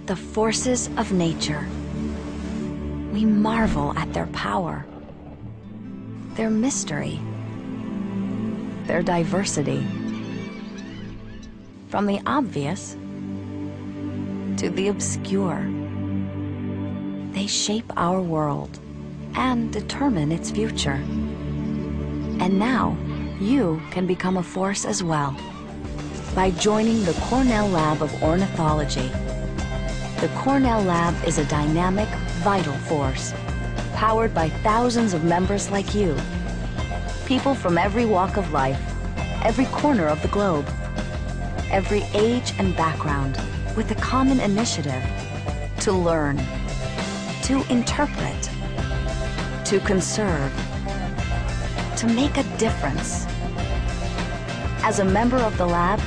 The forces of nature. We marvel at their power, their mystery, their diversity. From the obvious to the obscure, they shape our world and determine its future. And now, you can become a force as well by joining the Cornell Lab of Ornithology. The Cornell Lab is a dynamic, vital force, powered by thousands of members like you. People from every walk of life, every corner of the globe, every age and background, with a common initiative to learn, to interpret, to conserve, to make a difference. As a member of the lab,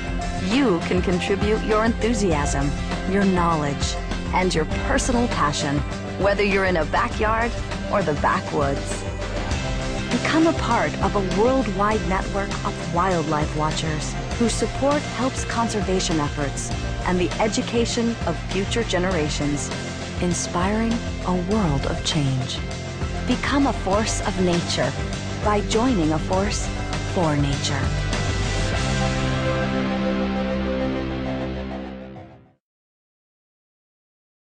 you can contribute your enthusiasm, your knowledge, and your personal passion, whether you're in a backyard or the backwoods. Become a part of a worldwide network of wildlife watchers whose support helps conservation efforts and the education of future generations, inspiring a world of change. Become a force of nature by joining a force for nature.